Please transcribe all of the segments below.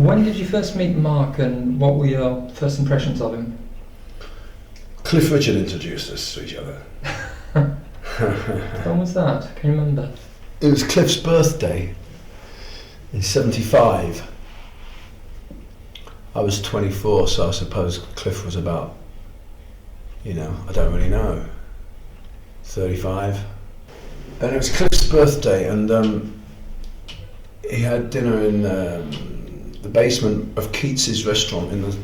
When did you first meet Marc, and what were your first impressions of him? Cliff Richard introduced us to each other. When was that? Can you remember? It was Cliff's birthday in '75. I was 24, so I suppose Cliff was about, I don't really know, 35. And it was Cliff's birthday, and he had dinner in the basement of Keats's restaurant in the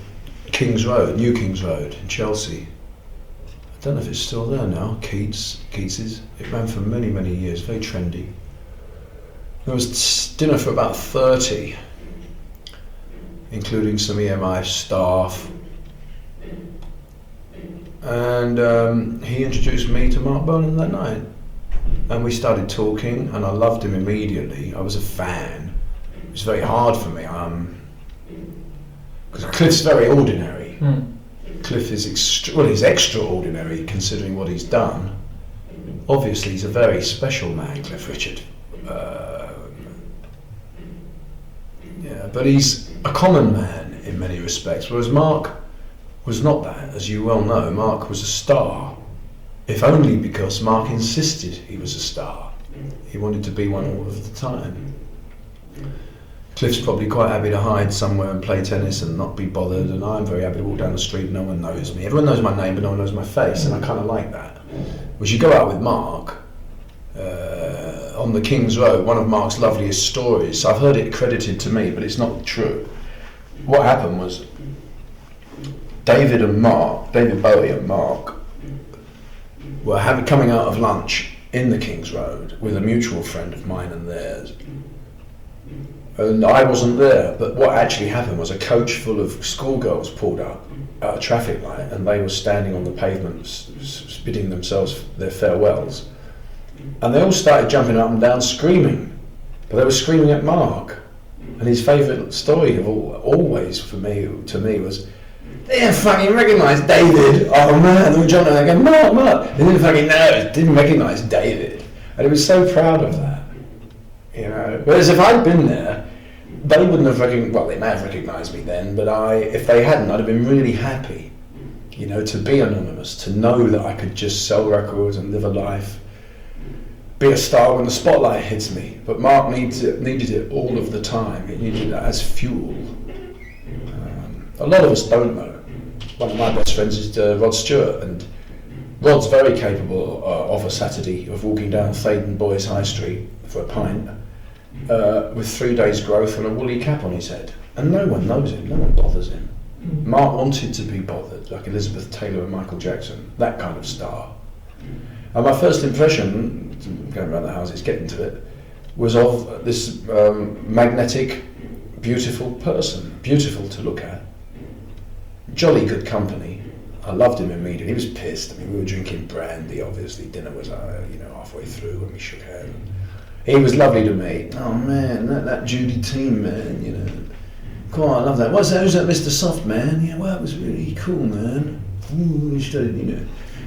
King's Road, New King's Road in Chelsea. I don't know if it's still there now, Keats's. It ran for many, many years, very trendy. There was dinner for about 30, including some EMI staff. And he introduced me to Marc Bolan that night. And we started talking, and I loved him immediately. I was a fan. It was very hard for me, because Cliff's very ordinary. Cliff is he's extraordinary considering what he's done. Obviously, he's a very special man, Cliff Richard. But he's a common man in many respects, whereas Marc was not that, as you well know. Marc was a star, if only because Marc insisted he was a star. He wanted to be one all of the time. Cliff's probably quite happy to hide somewhere and play tennis and not be bothered, and I'm very happy to walk down the street and no one knows me. Everyone knows my name, but no one knows my face, and I kind of like that. Whereas you go out with Marc, on the King's Road, one of Marc's loveliest stories, I've heard it credited to me, but it's not true. What happened was, David Bowie and Marc were coming out of lunch in the King's Road with a mutual friend of mine and theirs. And I wasn't there, but what actually happened was a coach full of schoolgirls pulled up at a traffic light, and they were standing on the pavement bidding themselves their farewells. And they all started jumping up and down screaming, but they were screaming at Marc. And his favourite story of always to me was, they didn't fucking recognise David. Oh man, they were jumping and they go, Marc. They didn't recognise David. And he was so proud of that. Whereas if I'd been there, they wouldn't have they may have recognised me then, but if they hadn't, I'd have been really happy, to be anonymous, to know that I could just sell records and live a life, be a star when the spotlight hits me. But Marc needed it all of the time. He needed it as fuel. A lot of us don't know. One of my best friends is Rod Stewart, and Rod's very capable of a Saturday of walking down Thaden Boys High Street for a pint with 3 days' growth and a woolly cap on his head. And no one knows him, no one bothers him. Marc wanted to be bothered, like Elizabeth Taylor and Michael Jackson, that kind of star. And my first impression, going around the houses, getting to it, was of this magnetic, beautiful person, beautiful to look at. Jolly good company. I loved him immediately. He was pissed. We were drinking brandy, obviously. Dinner was, halfway through when we shook hands. He was lovely to meet. Oh man, that Judy team, man, God, I love that. Who's that Mr. Soft, man? Yeah, well, it was really cool, man. Ooh,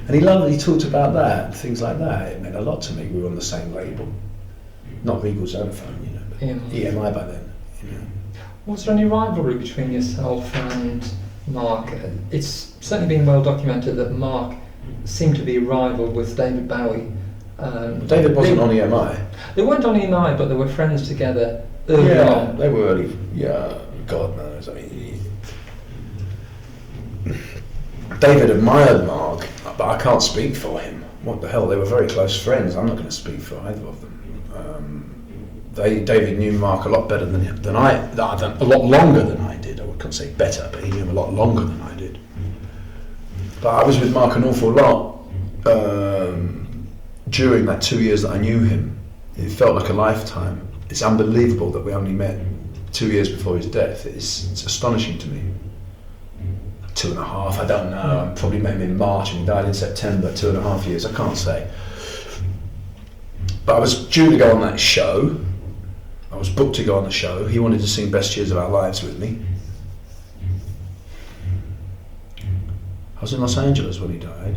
And he talked about that, and things like that. It meant a lot to me. We were on the same label. Not Regal Zonophone, but EMI by then, Was there any rivalry between yourself and Marc? It's certainly been well documented that Marc seemed to be a rival with David Bowie. David wasn't on EMI. They weren't on EMI, but they were friends together early on. They were early. Yeah, God knows. David admired Marc, but I can't speak for him. What the hell? They were very close friends. I'm not going to speak for either of them. David knew Marc a lot better than I, a lot longer than I did. I can't say better, but he knew him a lot longer than I did. But I was with Marc an awful lot during that 2 years that I knew him. It felt like a lifetime. It's unbelievable that we only met 2 years before his death. It's astonishing to me. 2.5, I don't know. I probably met him in March and he died in September. 2.5 years, I can't say. But I was due to go on that show. I was booked to go on the show. He wanted to sing Best Years of Our Lives with me. I was in Los Angeles when he died.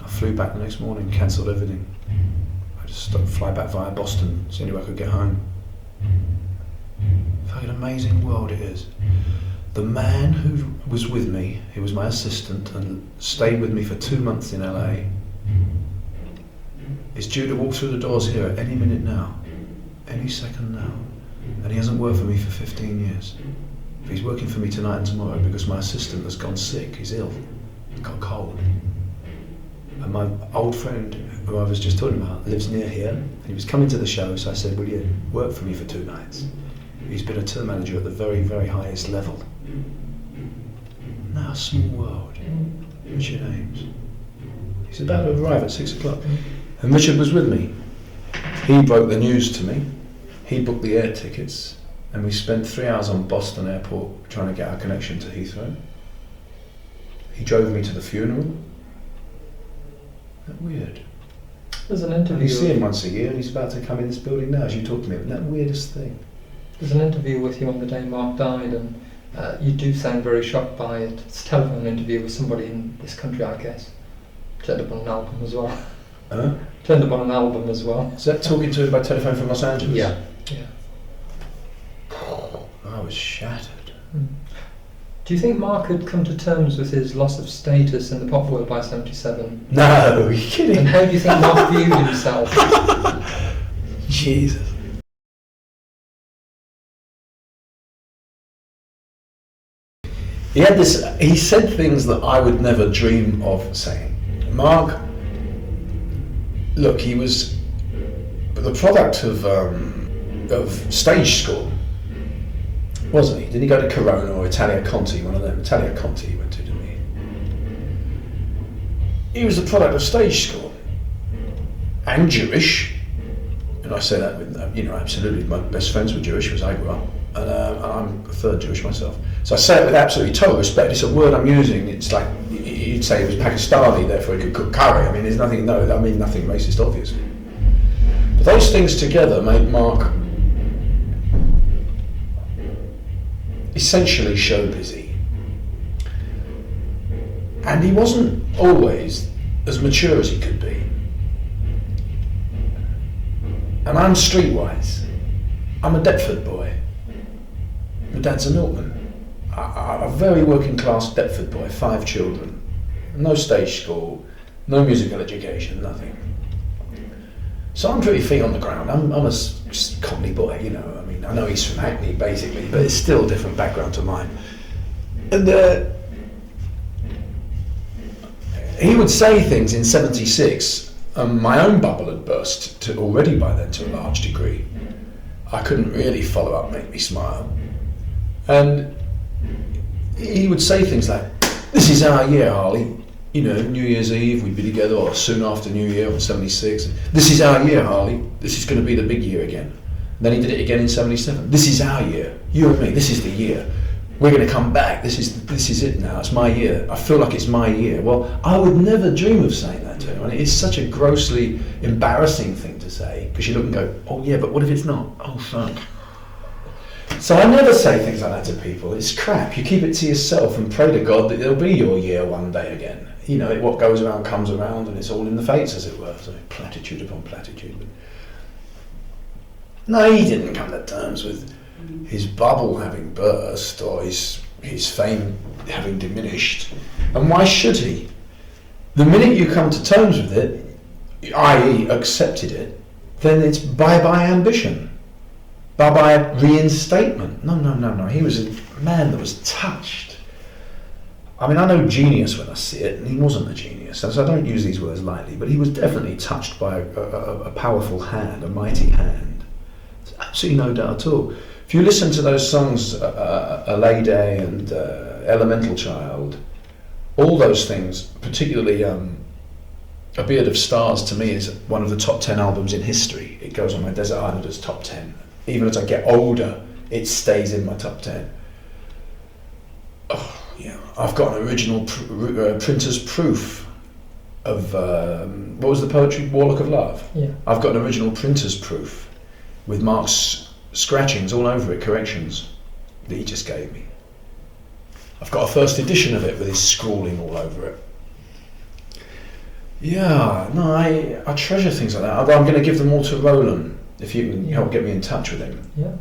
I flew back the next morning, cancelled everything. I just stopped, fly back via Boston. It's the only way I could get home. Fucking amazing world it is. The man who was with me, he was my assistant and stayed with me for 2 months in LA, is due to walk through the doors here at any minute now, any second now, and he hasn't worked for me for 15 years. But he's working for me tonight and tomorrow because my assistant has gone sick, he's ill, he's got a cold. And my old friend, who I was just talking about, lives near here, and he was coming to the show, so I said, will you work for me for 2 nights? He's been a tour manager at the very, very highest level. Now, small world. Richard Ames. He's about to arrive at 6 o'clock. And Richard was with me. He broke the news to me. He booked the air tickets. And we spent 3 hours on Boston Airport trying to get our connection to Heathrow. He drove me to the funeral. Isn't that weird? There's an interview. You see him once a year and he's about to come in this building now as you talk to me. Isn't that the weirdest thing? There's an interview with you on the day Mark died, and you do sound very shocked by it. It's a telephone interview with somebody in this country, I guess. Turned up on an album as well. Turned up on an album as well. Is that talking to him by telephone from Los Angeles? Yeah. I was shattered. Do you think Mark had come to terms with his loss of status in the pop world by 77? No, are you kidding? And how do you think Mark viewed himself? Jesus. He said things that I would never dream of saying. Mark, look, he was the product of stage school, wasn't he? Didn't he go to Corona or Italia Conti, one of them? Italia Conti he went to, didn't he? He was the product of stage school. And Jewish. And I say that with, absolutely, my best friends were Jewish as I grew up. And I'm a third Jewish myself. So I say it with absolutely total respect. It's a word I'm using. It's like, you'd say he was Pakistani, therefore he could cook curry. I mean, there's nothing racist, obviously. But those things together made Mark essentially show busy. And he wasn't always as mature as he could be. And I'm streetwise. I'm a Deptford boy. My dad's a Milton. A very working class Deptford boy, 5 children. No stage school, no musical education, nothing. So I'm pretty feet on the ground. I'm a Cockney boy, I mean, I know he's from Hackney basically, but it's still a different background to mine. And he would say things in 76, and my own bubble had burst already by then to a large degree. I couldn't really follow up, make me smile. And he would say things like, this is our year, Harley. New Year's Eve, we'd be together, or soon after New Year on 76. This is our year, Harley. This is going to be the big year again. And then he did it again in 77. This is our year. You and me, this is the year. We're going to come back. This is it now. It's my year. I feel like it's my year. Well, I would never dream of saying that to him. I mean, it's such a grossly embarrassing thing to say, because you look and go, oh yeah, but what if it's not? Oh fuck. So I never say things like that to people. It's crap. You keep it to yourself and pray to God that it'll be your year one day again. What goes around comes around, and it's all in the fates, as it were. So platitude upon platitude. But no, he didn't come to terms with his bubble having burst or his fame having diminished. And why should he? The minute you come to terms with it, i.e. accepted it, then it's bye-bye ambition. Bye-bye reinstatement. No. He was a man that was touched. I mean, I know genius when I see it, and he wasn't a genius, so I don't use these words lightly, but he was definitely touched by a powerful hand, a mighty hand. There's absolutely no doubt at all. If you listen to those songs, A Lay Day and Elemental Child, all those things, particularly A Beard of Stars, to me is one of the top 10 albums in history. It goes on my Desert Islanders top 10. Even as I get older, it stays in my top 10. Oh, yeah. I've got an original printer's proof of, what was the poetry? Warlock of Love? Yeah. I've got an original printer's proof with Mark's scratchings all over it, corrections that he just gave me. I've got a first edition of it with his scrawling all over it. Yeah, no, I treasure things like that. I'm going to give them all to Roland, if you can help get me in touch with him. Yeah.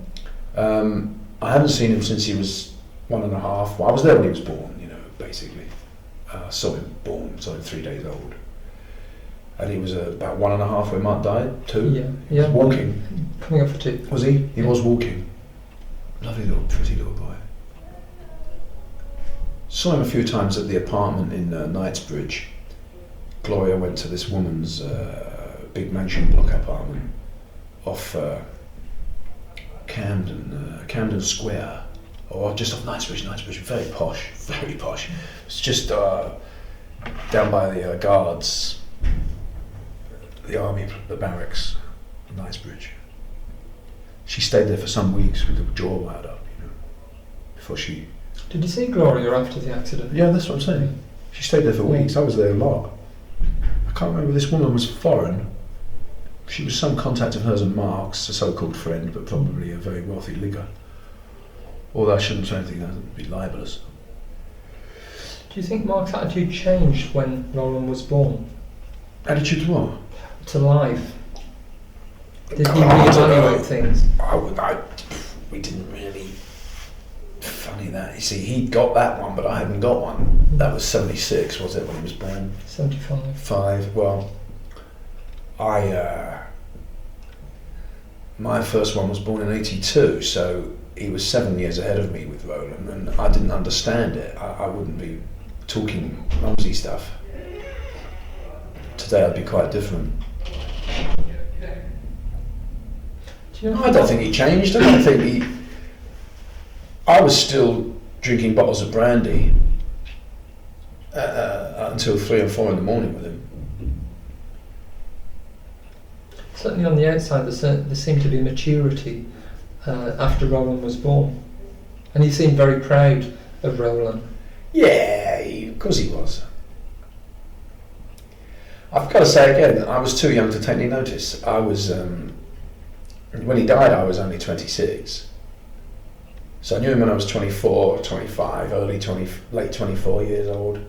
I haven't seen him since he was 1.5. Well, I was there when he was born, basically. Saw him born, saw him 3 days old. And he was about 1.5 when Mark died, 2. Yeah. He was walking. Coming up for 2. Was he? He was walking. Lovely little, pretty little boy. Saw him a few times at the apartment in Knightsbridge. Gloria went to this woman's big mansion block apartment off Camden Square, or just off Knightsbridge, very posh. It's just down by the guards, the army, the barracks, Knightsbridge. She stayed there for some weeks with her jaw wired up, before she... Did you see Gloria after the accident? Yeah, that's what I'm saying. She stayed there for weeks. I was there a lot. I can't remember, this woman was foreign. She was some contact of hers and Mark's, a so-called friend, but probably a very wealthy ligger. Although I shouldn't say anything that would be libelous. Do you think Mark's attitude changed when Roland was born? Attitude to what? To life. Did he reevaluate things? We didn't really... Funny that. You see, he got that one, but I hadn't got one. That was 76, was it, when he was born? 75. 5. Well, my first one was born in 82, so he was 7 years ahead of me with Roland, and I didn't understand it. I wouldn't be talking mumsy stuff. Today I'd be quite different. I don't think he changed. I was still drinking bottles of brandy until 3 or 4 in the morning with him. Certainly on the outside there seemed to be maturity after Roland was born. And he seemed very proud of Roland. Yeah, of course he was. I've got to say again, I was too young to take any notice. I was, when he died I was only 26. So I knew him when I was 24, 25, late 24 years old.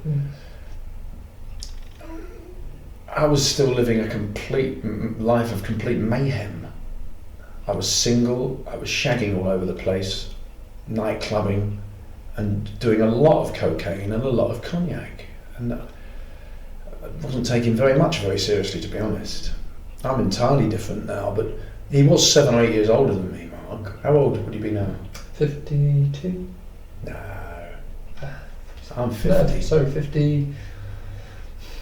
I was still living a complete life of complete mayhem. I was single, I was shagging all over the place, night clubbing, and doing a lot of cocaine and a lot of cognac. And I wasn't taking very seriously, to be honest. I'm entirely different now, but he was 7 or 8 years older than me, Mark. How old would he be now? 52? No. I'm 50. No, sorry, 50...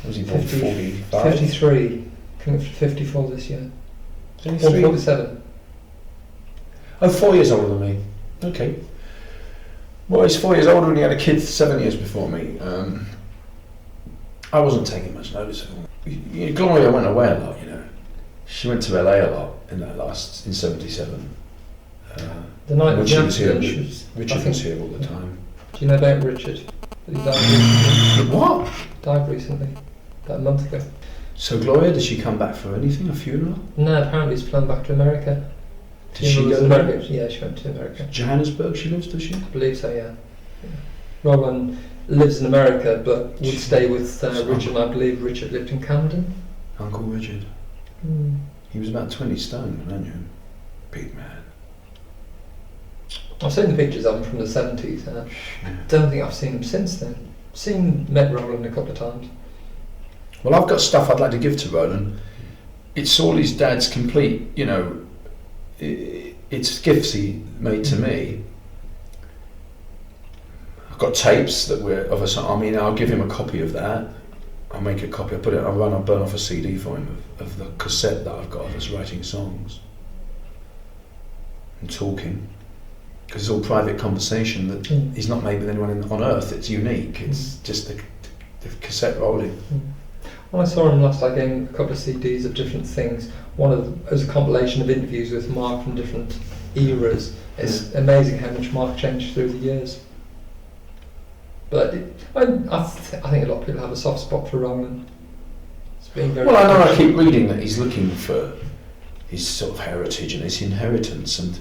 Was he born 45? 53. Coming up to 54 this year. 53? 47. Oh, 4 years older than me. Okay. Well, he's 4 years older and he had a kid 7 years before me. I wasn't taking much notice of him. Gloria went away a lot, She went to LA a lot in 77. The night when of she the was here, accident, Richard was here all the time. Do you know about Richard? That he died recently? What? Died recently, about a month ago. So Gloria, did she come back for anything, a funeral? No, apparently she's flown back to America. Did she go to America? Yeah, she went to America. Johannesburg she lives, does she? I believe so, yeah. Roland lives in America, but would stay with Richard. I believe Richard lived in Camden. Uncle Richard. He was about 20 stone, when I knew him. Big man. I've seen the pictures of him from the 70s. I don't think I've seen him since then. Met Roland a couple of times. Well, I've got stuff I'd like to give to Roland. It's all his dad's complete, it's gifts he made to me. I've got tapes that were of us. I'll give him a copy of that. I'll make a copy. I'll burn off a CD for him of the cassette that I've got of us writing songs and talking. Because it's all private conversation that he's not made with anyone on earth. It's unique. It's just the cassette rolling. When I saw him last, I gave him a couple of CDs of different things. One of them was a compilation of interviews with Mark from different eras. It's amazing how much Mark changed through the years. But I think a lot of people have a soft spot for Roland. It's been very. Well, I know. I keep reading that he's looking for his sort of heritage and his inheritance, and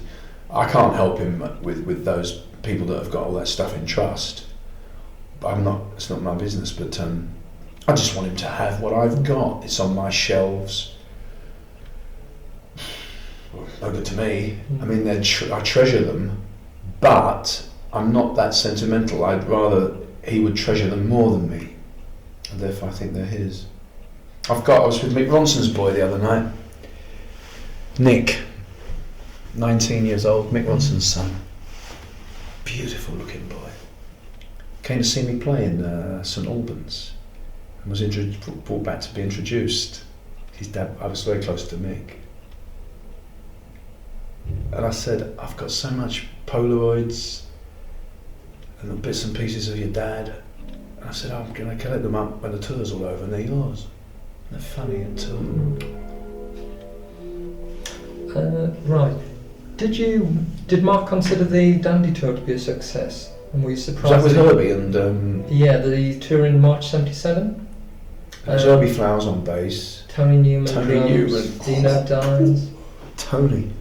I can't help him with those people that have got all that stuff in trust. But it's not my business. But I just want him to have what I've got. It's on my shelves. no good to me. I mean, I treasure them, but I'm not that sentimental. I'd rather he would treasure them more than me, and therefore I think they're his. I was with Mick Ronson's boy the other night. Nick, 19 years old, Mick Ronson's son. Beautiful looking boy. Came to see me play in St Albans and was brought back to be introduced. His dad, I was very close to Mick. And I said, I've got so much Polaroids and little bits and pieces of your dad. And I said, I'm going to collect them up when the tour's all over, and they're yours. They're funny and two of them. Right. Did Mark consider the Dandy tour to be a success? And were you surprised? Was that with Herbie and... yeah, the tour in March '77. It was Herbie Flowers on bass. Tony Newman drums, Dino Dines. Tony.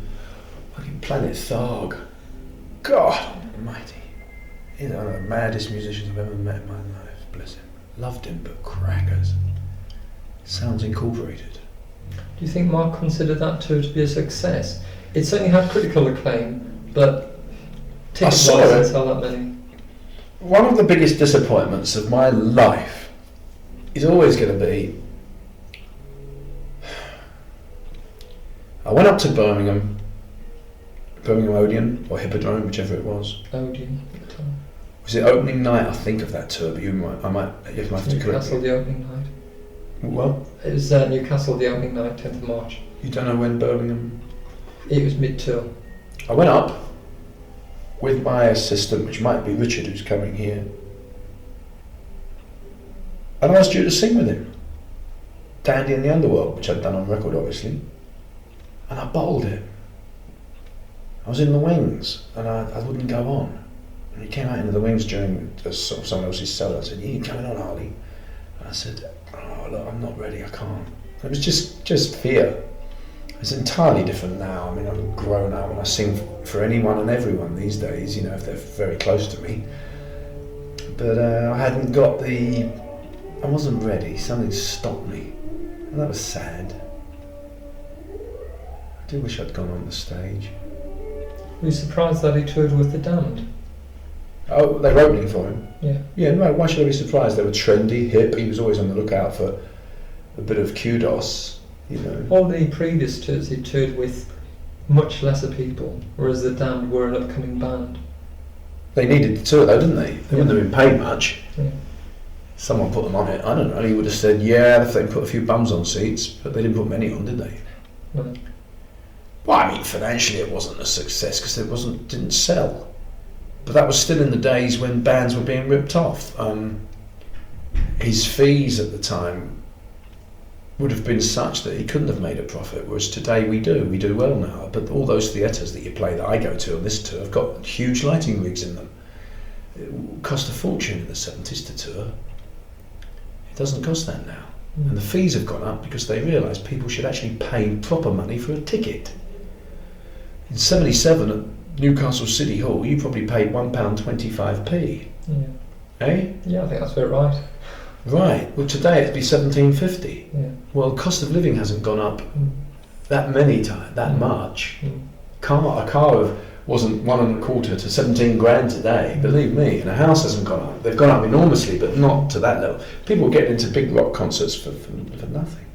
Fucking Planet Tharg. God almighty. He's one of the maddest musicians I've ever met in my life. Bless him. Loved him, but crackers. Sounds Incorporated. Do you think Mark considered that tour to be a success? It certainly had critical acclaim, but tickets didn't sell that many. One of the biggest disappointments of my life is always going to be... I went up to Birmingham Odeon, or Hippodrome, whichever it was. Odeon. Was it opening night, I think, of that tour, but you might have to correct me. Newcastle, the opening night. What? It was Newcastle, the opening night, 10th of March. You don't know when Birmingham... It was mid-tour. I went up with my assistant, which might be Richard, who's coming here, and I asked you to sing with him. Dandy in the Underworld, which I'd done on record, obviously, and I bottled it. I was in the wings, and I wouldn't go on. And he came out into the wings during sort of someone else's solo. I said, "You ain't coming on, Harley." And I said, "Oh, look, I'm not ready, I can't." It was just fear. It's entirely different now. I mean, I'm grown up and I sing for anyone and everyone these days, you know, if they're very close to me. But I hadn't got I wasn't ready. Something stopped me. And that was sad. I do wish I'd gone on the stage. Were you surprised that he toured with the Damned? Oh, they were opening for him? Yeah. Yeah, no, why should I be surprised? They were trendy, hip. He was always on the lookout for a bit of kudos. You know. All the previous tours he toured with much lesser people, whereas the Damned were an upcoming band. They needed the tour though, didn't they? They wouldn't have been paid much. Yeah. Someone put them on it. I don't know. He would have said, yeah, if they put a few bums on seats, but they didn't put many on, did they? No. Well, I mean, financially it wasn't a success because it didn't sell. But that was still in the days when bands were being ripped off. His fees at the time would have been such that he couldn't have made a profit, whereas today we do well now. But all those theatres that you play that I go to on this tour have got huge lighting rigs in them. It cost a fortune in the 70s to tour. It doesn't cost that now. And the fees have gone up because they realised people should actually pay proper money for a ticket. In 77 at Newcastle City Hall you probably paid £1.25p. Yeah. Eh? Yeah, I think that's about right. Right, well today it'd be $17.50. Yeah. Well, the cost of living hasn't gone up that many times, that much. A car wasn't 1.25 to 17 grand today, believe me, and a house hasn't gone up. They've gone up enormously, but not to that level. People were getting into big rock concerts for nothing.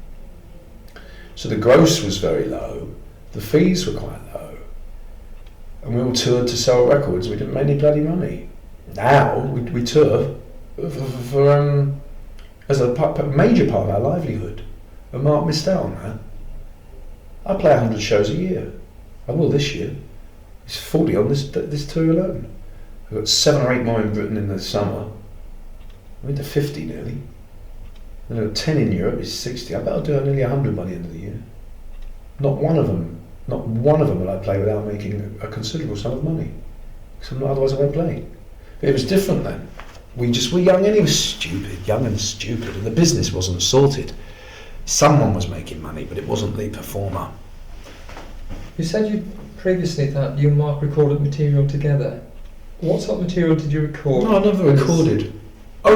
So the gross was very low, the fees were quite low, and we all toured to sell records. We didn't make any bloody money. Now we tour for as a major part of our livelihood, and Mark missed out on that. I play 100 shows a year. I will this year. It's 40 on this tour alone. I've got 7 or 8 more in Britain in the summer. I'm into 50 nearly. And I've got 10 in Europe, it's 60. I bet I'll do nearly 100 by the end of the year. Not one of them will I play without making a considerable sum of money. Otherwise I won't play. But it was different then. We were young and he was young and stupid, and the business wasn't sorted. Someone was making money, but it wasn't the performer. You said previously that you and Mark recorded material together. What sort of material did you record? No, I never recorded. I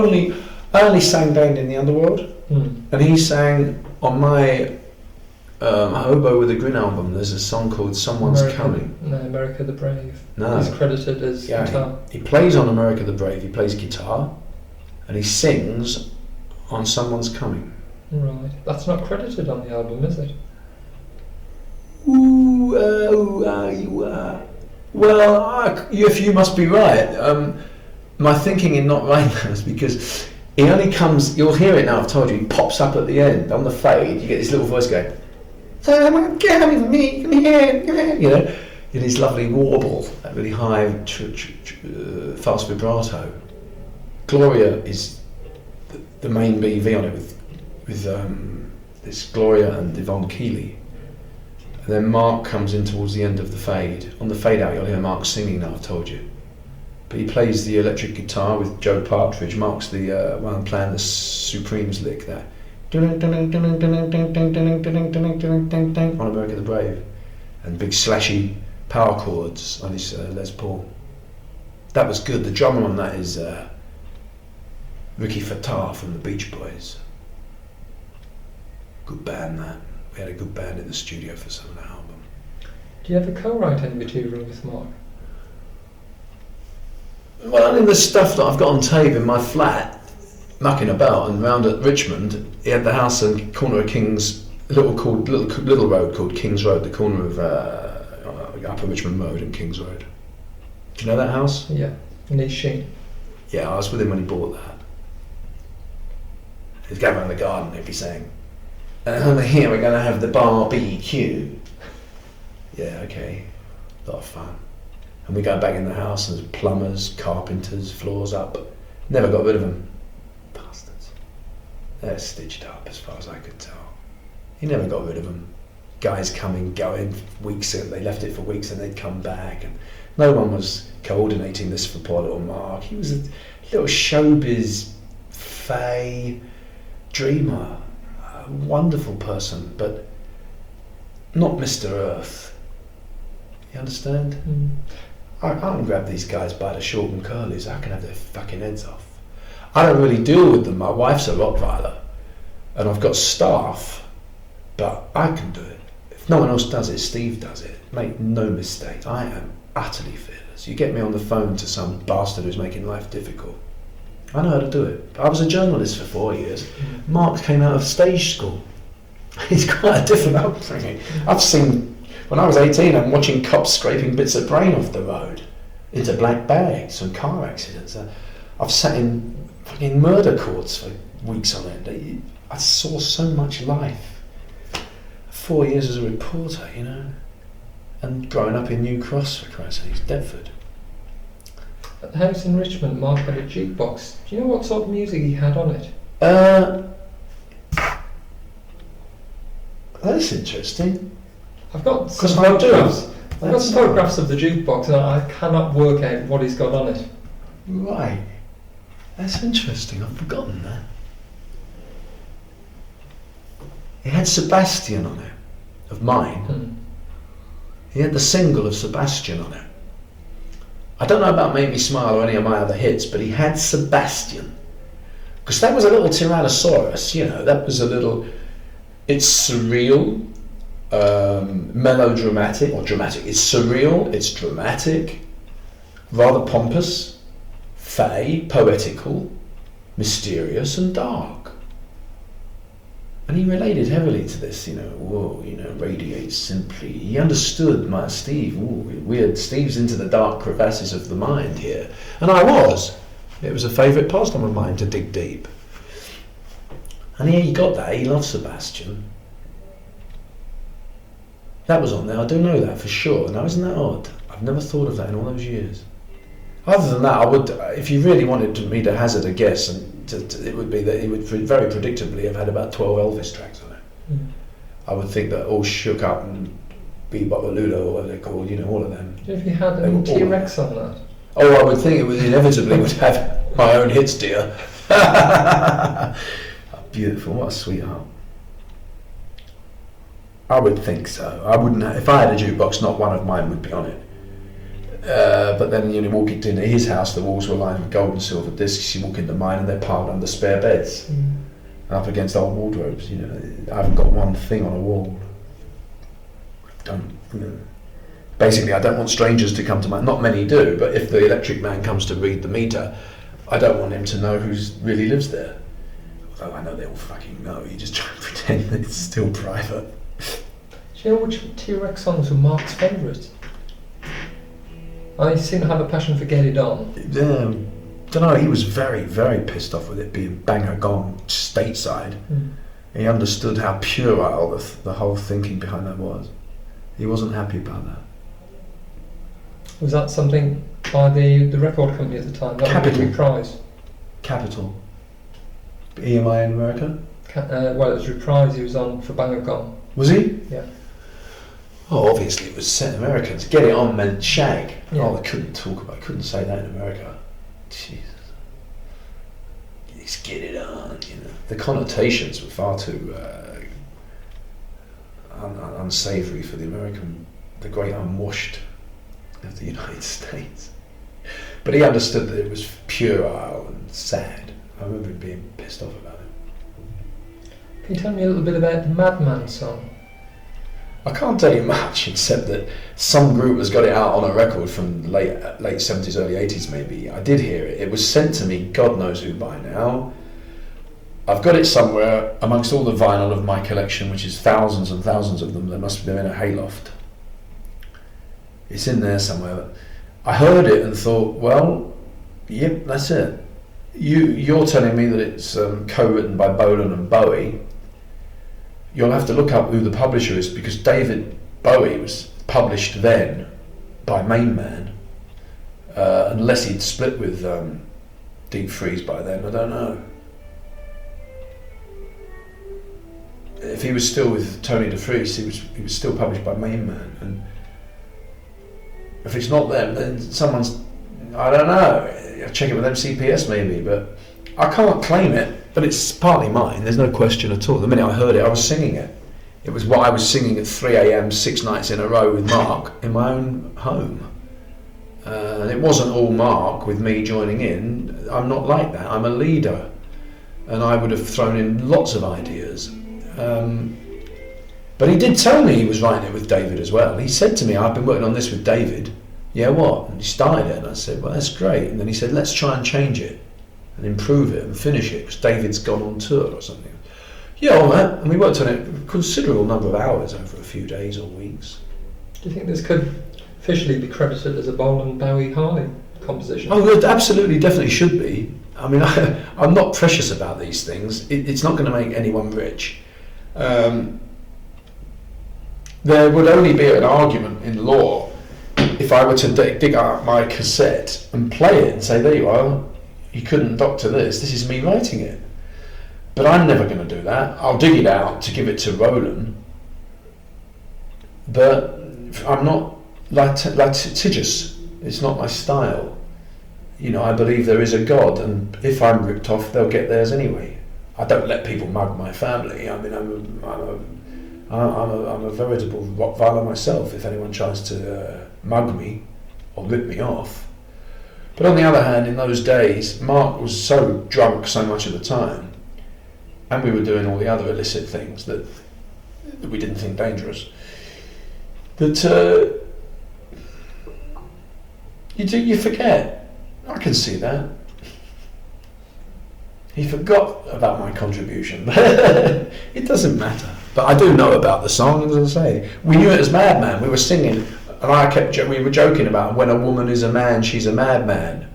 only sang Dandy in the Underworld, and he sang on my Hobo with a Grin album, there's a song called Someone's Coming. No, America the Brave. No. He's credited as guitar. He plays on America the Brave, he plays guitar, and he sings on Someone's Coming. Right. That's not credited on the album, is it? Well, if you must be right. My thinking in not writing that is because he only comes, you'll hear it now, I've told you, he pops up at the end, on the fade, you get this little voice going, get away from me, come here, you know, in his lovely warble, that really high, fast vibrato. Gloria is the main BV on it with this Gloria and Yvonne Keeley. And then Mark comes in towards the end of the fade. On the fade out you'll hear Mark singing now, I've told you. But he plays the electric guitar with Joe Partridge. Mark's the one playing the Supremes lick there. On America the Brave. And big slashy power chords on his Les Paul. That was good. The drummer on that is Ricky Fatah from the Beach Boys. Good band that. We had a good band in the studio for some of that album. Do you ever co-write any material with Mark? Well, in the stuff that I've got on tape in my flat, mucking about, and round at Richmond, he had the house on the corner of King's, little road called King's Road, the corner of Upper Richmond Road and King's Road. Do you know that house? Yeah, in East Sheen. Yeah, I was with him when he bought that. He'd go around the garden, he'd be saying, and over here we're going to have the barbecue. Yeah, okay. A lot of fun. And we go back in the house and there's plumbers, carpenters, floors up. Never got rid of them. Bastards. They're stitched up as far as I could tell. He never got rid of them. Guys coming, going, weeks, they left it for weeks and they'd come back. And no one was coordinating this for poor little Mark. He was a little showbiz, fey, dreamer. A wonderful person, but not Mr. Earth. You understand? Mm. I can't grab these guys by the short and curlies. I can have their fucking heads off. I don't really deal with them. My wife's a Rottweiler, and I've got staff, but I can do it. If no one else does it, Steve does it. Make no mistake, I am utterly fearless. You get me on the phone to some bastard who's making life difficult, I know how to do it. I was a journalist for 4 years. Mark came out of stage school. He's quite a different upbringing. I've seen, when I was 18, I'm watching cops scraping bits of brain off the road into black bags from car accidents. I've sat in fucking murder courts for weeks on end. I saw so much life. 4 years as a reporter, you know, and growing up in New Cross, for Christ's sake, Deptford. At the house in Richmond, Mark had a jukebox. Do you know what sort of music he had on it? That's interesting. I've got some photographs. I've got some photographs of the jukebox, and I cannot work out what he's got on it. Right. That's interesting. I've forgotten that. It had Sebastian on it, of mine. He had the single of Sebastian on it. I don't know about Make Me Smile or any of my other hits, but he had Sebastian. Because that was a little Tyrannosaurus, you know, that was a little... It's surreal, melodramatic, or dramatic. It's surreal, it's dramatic, rather pompous, fey, poetical, mysterious and dark. And he related heavily to this, you know, whoa, you know, radiates simply. He understood my Steve, Steve's into the dark crevasses of the mind here. And I was. It was a favourite pastime of mine to dig deep. And he got that, he loved Sebastian. That was on there, I do know that for sure. Now isn't that odd? I've never thought of that in all those years. Other than that, I would, if you really wanted me to hazard a guess, and it would be that he would very predictably have had about 12 Elvis tracks on it. I would think that All Shook Up and Bebop Lula, or whatever they're called, you know, all of them. If you had any T-Rex on that? Oh, I would think it would inevitably would have My Own Hits, dear. Beautiful, what a sweetheart. I would think so. I wouldn't have, if I had a jukebox, not one of mine would be on it. But then, you know, walk into his house, the walls were lined with gold and silver discs. You walk into mine and they're piled under spare beds, up against old wardrobes. You know, I haven't got one thing on a wall. basically, I don't want strangers to come to my. Not many do, but if the electric man comes to read the meter, I don't want him to know who really lives there. Although I know they all fucking know. You just try and pretend that it's still private. Do you know which T-Rex songs were Mark's favourites? I seem to have a passion for Get It On. Don't know, he was very, very pissed off with it being Bangor Gong stateside. He understood how puerile the whole thinking behind that was. He wasn't happy about that. Was that something by the record company at the time? That Capitol. was a reprise. Capitol. EMI in America? Well, it was reprise he was on for Bangor Gong. Was he? Yeah. Oh, obviously it was set Americans. Get It On meant shag. Yeah. Oh, they couldn't say that in America. Jesus. Let's get it on, The connotations were far too unsavoury for the great unwashed of the United States. But he understood that it was puerile and sad. I remember him being pissed off about it. Can you tell me a little bit about the Madman song? I can't tell you much, except that some group has got it out on a record from late 70s, early 80s maybe. I did hear it. It was sent to me, God knows who by now. I've got it somewhere amongst all the vinyl of my collection, which is thousands and thousands of them. They're in a hayloft. It's in there somewhere. I heard it and thought, well, yep, that's it. You're telling me that it's co-written by Bolan and Bowie. You'll have to look up who the publisher is, because David Bowie was published then by Main Man, unless he'd split with Deep Freeze by then, I don't know. If he was still with Tony DeFries, he was still published by Main Man, and if it's not them, then someone's, I don't know, I'll check it with MCPS maybe, but I can't claim it. But it's partly mine, there's no question at all. The minute I heard it, I was singing it. It was what I was singing at 3 a.m, 6 nights in a row with Mark in my own home. And it wasn't all Mark with me joining in. I'm not like that, I'm a leader. And I would have thrown in lots of ideas. But he did tell me he was writing it with David as well. He said to me, I've been working on this with David. Yeah, what? And he started it, and I said, well, that's great. And then he said, let's try and change it and improve it and finish it, because David's gone on tour or something. Yeah, all that. And we worked on it a considerable number of hours over a few days or weeks. Do you think this could officially be credited as a Bolan, Bowie, Harley composition? Oh, it absolutely, definitely should be. I mean, I'm not precious about these things. It's not going to make anyone rich. There would only be an argument in law if I were to dig out my cassette and play it and say, there you are, you couldn't doctor this is me writing it. But I'm never going to do that. I'll dig it out to give it to Roland, but I'm not litigious. It's not my style. I believe there is a God, and if I'm ripped off, they'll get theirs anyway. I don't let people mug my family. I mean, I'm a veritable Rottweiler myself. If anyone tries to mug me or rip me off. But on the other hand, in those days, Mark was so drunk so much of the time, and we were doing all the other illicit things that we didn't think dangerous, that you forget. I can see that. He forgot about my contribution. It doesn't matter. But I do know about the song, as I say. We knew it as Madman. We were singing, and we were joking about when a woman is a man, she's a madman.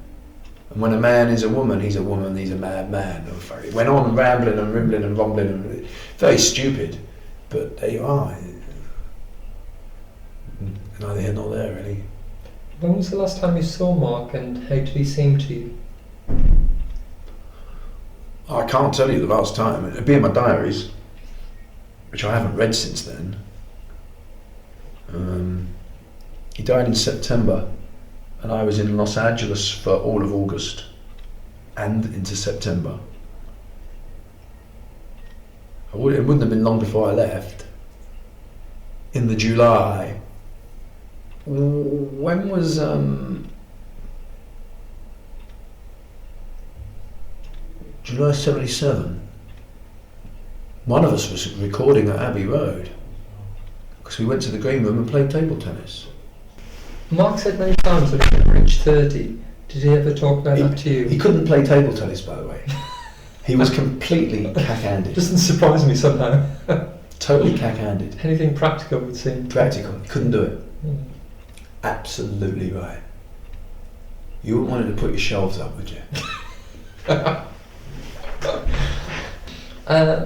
And when a man is a woman, he's a madman. It went on rambling and rimbling and rumbling, and very stupid. But there you are. Neither here nor there, really. When was the last time you saw Mark, and how did he seem to you? I can't tell you the last time. It'd be in my diaries, which I haven't read since then. He died in September, and I was in Los Angeles for all of August and into September. It wouldn't have been long before I left. In the July. When was July 77? One of us was recording at Abbey Road. because we went to the green room and played table tennis. Mark said many times that he had reached 30. Did he ever talk about that to you? He couldn't play table tennis, by the way. He was completely cack-handed. Doesn't surprise me somehow. Totally cack-handed. Anything practical would seem... Practical. He couldn't do it. Absolutely right. You wouldn't want him to put your shelves up, would you?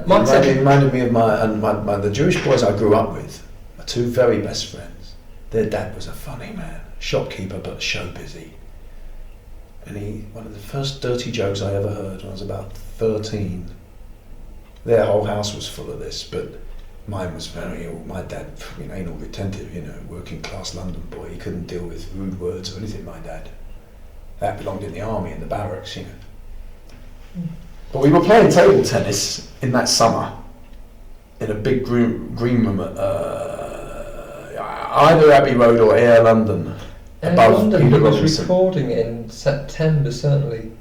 Mark said... It reminded me of the Jewish boys I grew up with. My two very best friends. Their dad was a funny man. Shopkeeper, but show busy. And one of the first dirty jokes I ever heard when I was about 13. Their whole house was full of this, but mine was my dad, anal retentive, working class London boy. He couldn't deal with rude words or anything, my dad. That belonged in the army, in the barracks, But we were playing table tennis in that summer in a big green room at either Abbey Road or Air London. London, he was recording in September, certainly,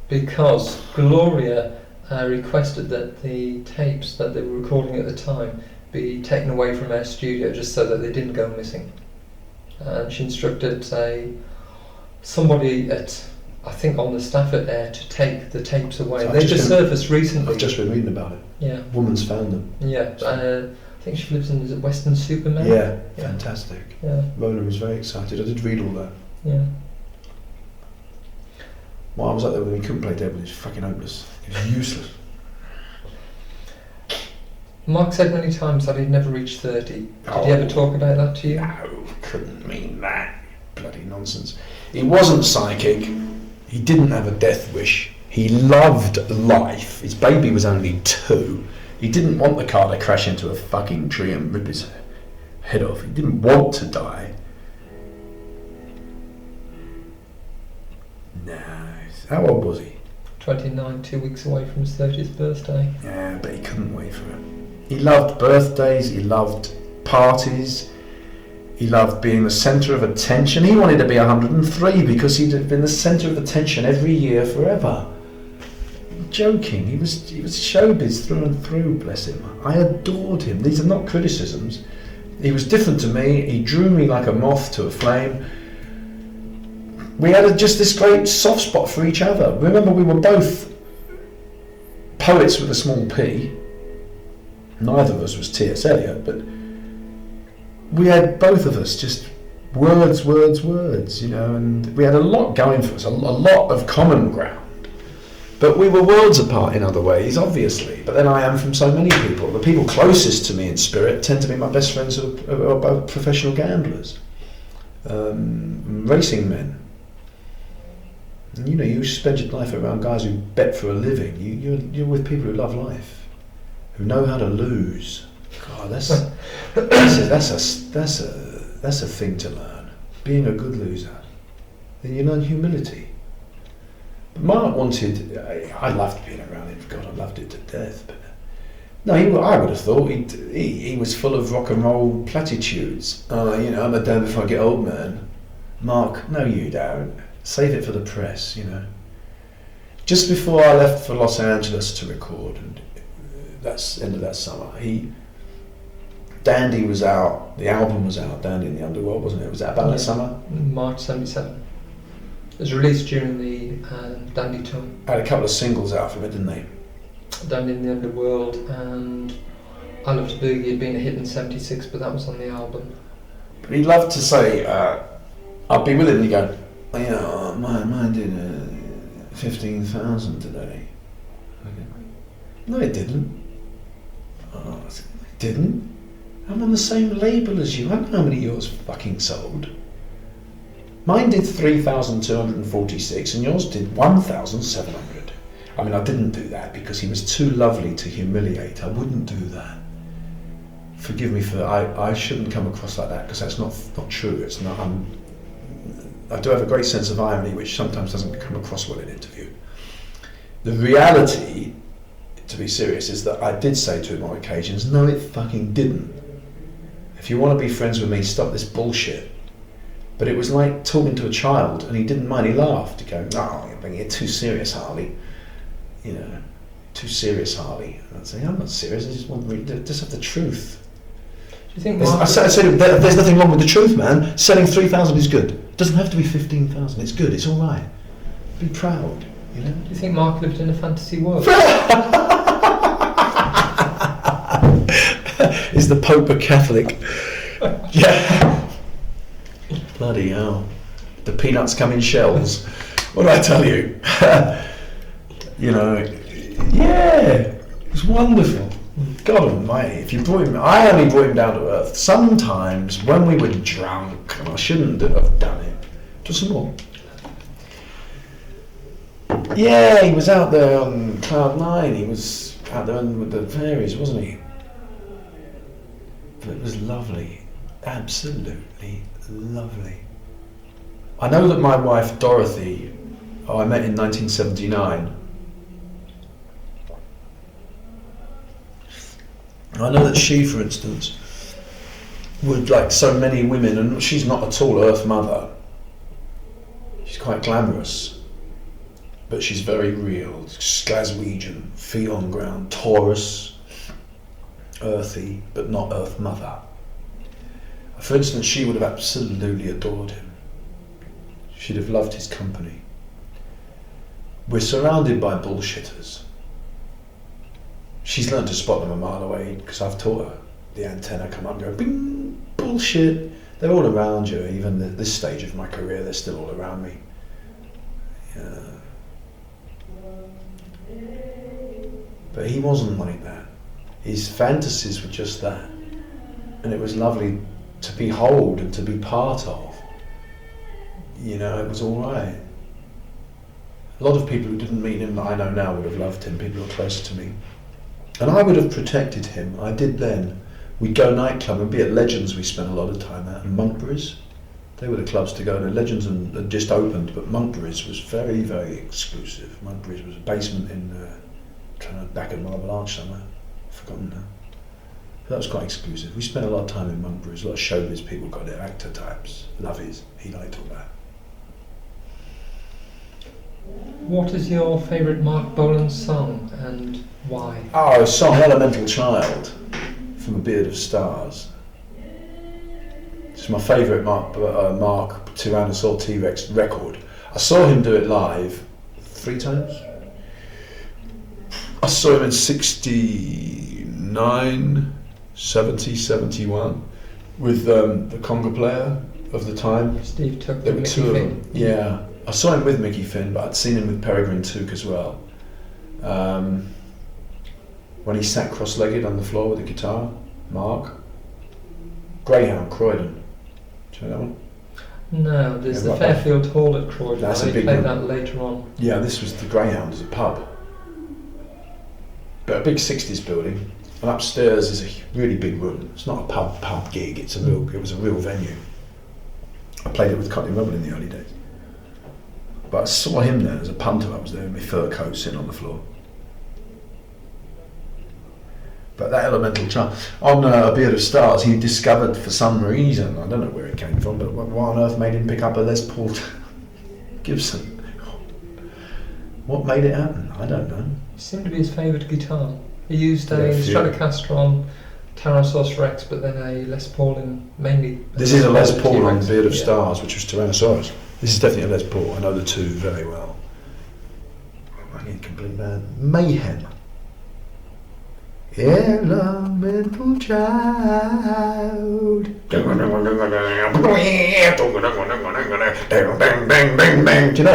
because Gloria requested that the tapes that they were recording at the time be taken away from our studio just so that they didn't go missing. And she instructed somebody I think on the staff at Air to take the tapes away. So they just surfaced recently. I've just been reading about it. Yeah. Woman's found them. Yeah. I think she lives in Western Superman. Yeah, fantastic. Yeah. Rona was very excited. I did read all that. Yeah. Well, I was up there when we couldn't play table. It was fucking hopeless. It was useless. Mark said many times that he'd never reached 30. Did he ever talk about that to you? No, couldn't mean that. Bloody nonsense. He wasn't psychic. He didn't have a death wish. He loved life. His baby was only 2. He didn't want the car to crash into a fucking tree and rip his head off. He didn't want to die. No. How old was he? 29, 2 weeks away from his 30th birthday. Yeah, but he couldn't wait for it. He loved birthdays, he loved parties, he loved being the centre of attention. He wanted to be 103 because he'd been the centre of attention every year forever. Joking, he was showbiz through and through, bless him. I adored him. These are not criticisms. He was different to me. He drew me like a moth to a flame. We had just this great soft spot for each other. Remember, we were both poets with a small p. Neither of us was T.S. Eliot, but we had both of us just words, and we had a lot going for us, a lot of common ground. But we were worlds apart in other ways, obviously. But then I am from so many people. The people closest to me in spirit tend to be my best friends who are both professional gamblers, racing men. And you spend your life around guys who bet for a living. You're with people who love life, who know how to lose. God, that's a thing to learn. Being a good loser. Then you learn humility. But Mark wanted. I loved being around him. God, I loved it to death. But no, I would have thought he was full of rock and roll platitudes. I'm a damn if I get old, man. Mark, no, you don't. Save it for the press, Just before I left for Los Angeles to record, and that's end of that summer, Dandy was out, the album was out, Dandy in the Underworld, wasn't it? Was that about that summer? March 77. It was released during the Dandy tour. Had a couple of singles out from it, didn't they? Dandy in the Underworld and I Love to Boogie had been a hit in 76, but that was on the album. But he loved to say, I'll be with him, and he'd go, mine did 15,000 today. No, it didn't. Oh, it didn't? I'm on the same label as you. I don't know how many yours fucking sold. Mine did 3,246 and yours did 1,700. I mean, I didn't do that because he was too lovely to humiliate. I wouldn't do that. Forgive me for I shouldn't come across like that because that's not true. It's not. I do have a great sense of irony, which sometimes doesn't come across well in interview. The reality, to be serious, is that I did say to him on occasions, no, it fucking didn't. If you want to be friends with me, stop this bullshit. But it was like talking to a child, and he didn't mind. He laughed. He go, "Oh, you're too serious, Harley. Too serious, Harley." And I'd say, "I'm not serious. I just want to just have the truth." you think I said there's nothing wrong with the truth, man. Selling 3,000 is good. It doesn't have to be 15,000. It's good. It's all right. Be proud, you know. Do you think Mark lived in a fantasy world? Is the Pope a Catholic? Yeah. Bloody hell. The peanuts come in shells. What do I tell you? You know, yeah, it's wonderful. God almighty, if you brought him, I only brought him down to earth sometimes when we were drunk, and I shouldn't have done it. Just more. Yeah, he was out there on Cloud 9, he was out there with the fairies, wasn't he? But it was lovely, absolutely lovely. I know that my wife Dorothy, I met in 1979. I know that she, for instance, would, like so many women, and she's not at all Earth Mother. She's quite glamorous, but she's very real. Glaswegian, feet on ground, Taurus, earthy, but not Earth Mother. For instance, she would have absolutely adored him. She'd have loved his company. We're surrounded by bullshitters. She's learned to spot them a mile away because I've taught her. The antenna come up and go, bing, bullshit. They're all around you, even at this stage of my career, they're still all around me. Yeah. But he wasn't like that. His fantasies were just that. And it was lovely to behold and to be part of. You know, it was all right. A lot of people who didn't meet him that I know now would have loved him, people who are close to me. And I would have protected him. I did then. We'd go nightclub and be at Legends, we spent a lot of time at, and Monkberry's. They were the clubs to go to. Legends had just opened, but Monkberry's was very, very exclusive. Monkberry's was a basement in back at Marble Arch somewhere. I've forgotten now. But that was quite exclusive. We spent a lot of time in Monkberry's. A lot of showbiz people got it, actor types, lovies. He liked all that. What is your favourite Marc Bolan song and why? Oh, a song, Elemental Child, from A Beard of Stars. It's my favourite Mark Tyrannosaur T-Rex record. I saw him do it live 3 times. I saw him in 69, 70, 71 with the conga player of the time. Steve took There the were Mickey 2 of Finn. them. Yeah. I saw him with Mickey Finn, but I'd seen him with Peregrine Took as well. When he sat cross-legged on the floor with the guitar, Mark. Greyhound, Croydon. Do you know that one? No, there's Yeah, the Fairfield Hall at Croydon. That's a They big played one. that later on. Yeah, this was the Greyhound as a pub. But a big 60s building, and upstairs is a really big room. It's not a pub gig, it was a real venue. I played it with Cockney Rebel in the early days. But I saw him there as a punter. I was there in my fur coat sitting on the floor. But that Elemental Child, on A Beard of Stars, he discovered for some reason, I don't know where it came from, but what on earth made him pick up a Les Paul Gibson? What made it happen? I don't know. It seemed to be his favourite guitar. He used Yeah, a a few. Stratocaster on Tyrannosaurus Rex, but then a Les Paul in mainly... This is a Les Paul on T-Rex. Beard of Yeah. Stars, which was Tyrannosaurus. This is definitely a Les Paul. I know the two very well. I need complete band. Mayhem. Elemental Child. Do you know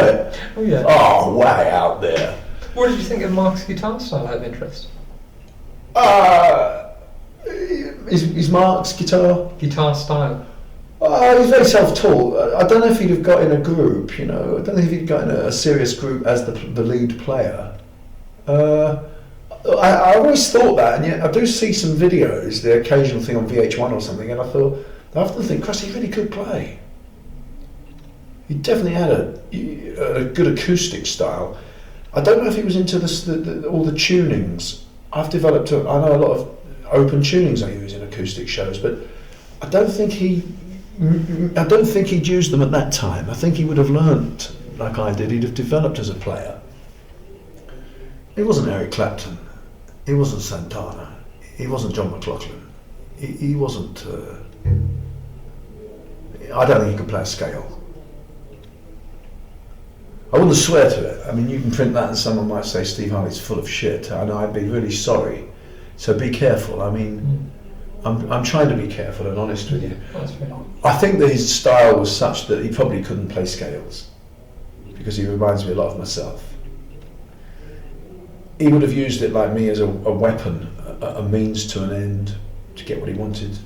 it? Oh yeah. Oh, way out there. What did you think of Mark's guitar style out of interest? Is Mark's guitar? Guitar style? He's very self-taught. I don't know if he'd have got in a group, you know. I don't know if he'd got in a serious group as the lead player. I always thought that, and yet I do see some videos, the occasional thing on VH1 or something, and I often think, Christ, he really could play. He definitely had a good acoustic style. I don't know if he was into all the tunings. I know a lot of open tunings I use in acoustic shows, but I don't think he'd used them at that time. I think he would have learnt like I did. He'd have developed as a player. He wasn't Eric Clapton. He wasn't Santana. He wasn't John McLaughlin. he wasn't. I don't think he could play a scale. I wouldn't swear to it. I mean, you can print that and someone might say Steve Harley's full of shit, and I'd be really sorry. So be careful. I mean, I'm trying to be careful and honest with you. That's fair. I think that his style was such that he probably couldn't play scales because he reminds me a lot of myself. He would have used it like me as a weapon, a means to an end to get what he wanted.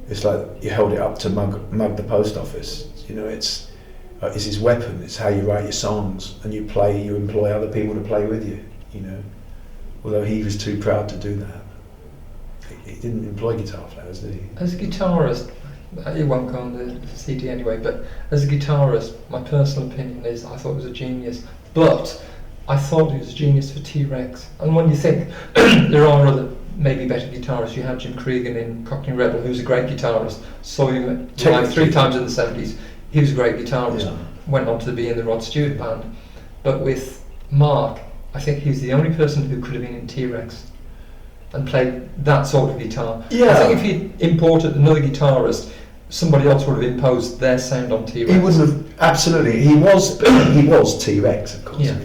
It's like you held it up to mug the post office. You know, it's his weapon. It's how you write your songs, and you employ other people to play with you. You know, although he was too proud to do that. He didn't employ guitar players, did he? As a guitarist, it won't go on the CD anyway, but as a guitarist, my personal opinion is I thought he was a genius. But I thought he was a genius for T-Rex. And when you think there are other maybe better guitarists, you had Jim Cregan in Cockney Rebel, who's a great guitarist, saw him live 3 times in the 70s. He was a great guitarist, went on to be in the Rod Stewart band. But with Mark, I think he's the only person who could have been in T-Rex and played that sort of guitar. Yeah. I think if he imported another guitarist, somebody else would have imposed their sound on T-Rex. He wouldn't have, absolutely. He was T-Rex, of course. Yeah.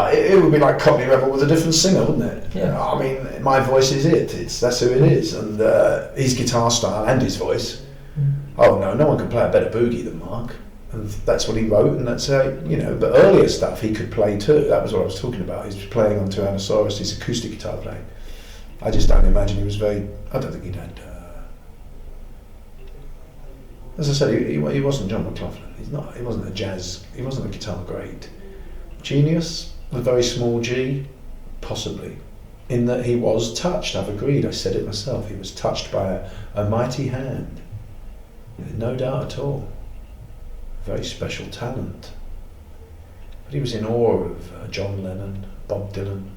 It would be like Cockney Rebel with a different singer, wouldn't it? Yeah. I mean, my voice is it. That's who it is, and his guitar style and his voice. Oh no one can play a better boogie than Mark, and that's what he wrote, and that's how, you know. But earlier stuff he could play too. That was what I was talking about. He's playing on Tyrannosaurus. His acoustic guitar playing. I just don't imagine he was very. I don't think he'd had. As I said, he wasn't John McLaughlin. He's not. He wasn't a jazz. He wasn't a guitar great. Genius, a very small G, possibly, in that he was touched. I've agreed. I said it myself. He was touched by a mighty hand. No doubt at all. Very special talent. But he was in awe of John Lennon, Bob Dylan.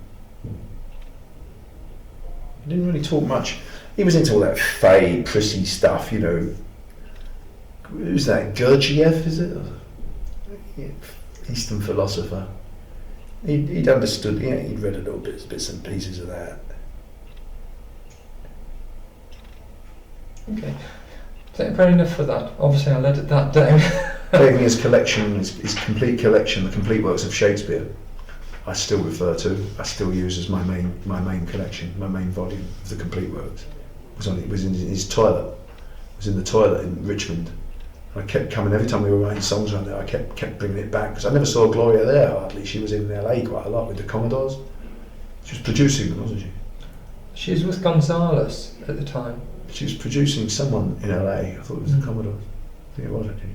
He didn't really talk much. He was into all that fey, prissy stuff, you know. Who's that? Gurdjieff, is it? Eastern philosopher. He'd understood. Yeah, he'd read a little bits and pieces of that. Okay, fair enough for that. Obviously, I let that down. Gave me his collection, his complete collection, the complete works of Shakespeare. I still refer to. I still use as my main collection, my main volume of the complete works. It was in his toilet. It was in the toilet in Richmond. I kept coming every time we were writing songs around there. I kept bringing it back because I never saw Gloria there hardly. She was in LA quite a lot with the Commodores. She was producing them, wasn't she? She was with Gonzalez at the time. She was producing someone in LA. I thought it was the Commodores. I think it was actually.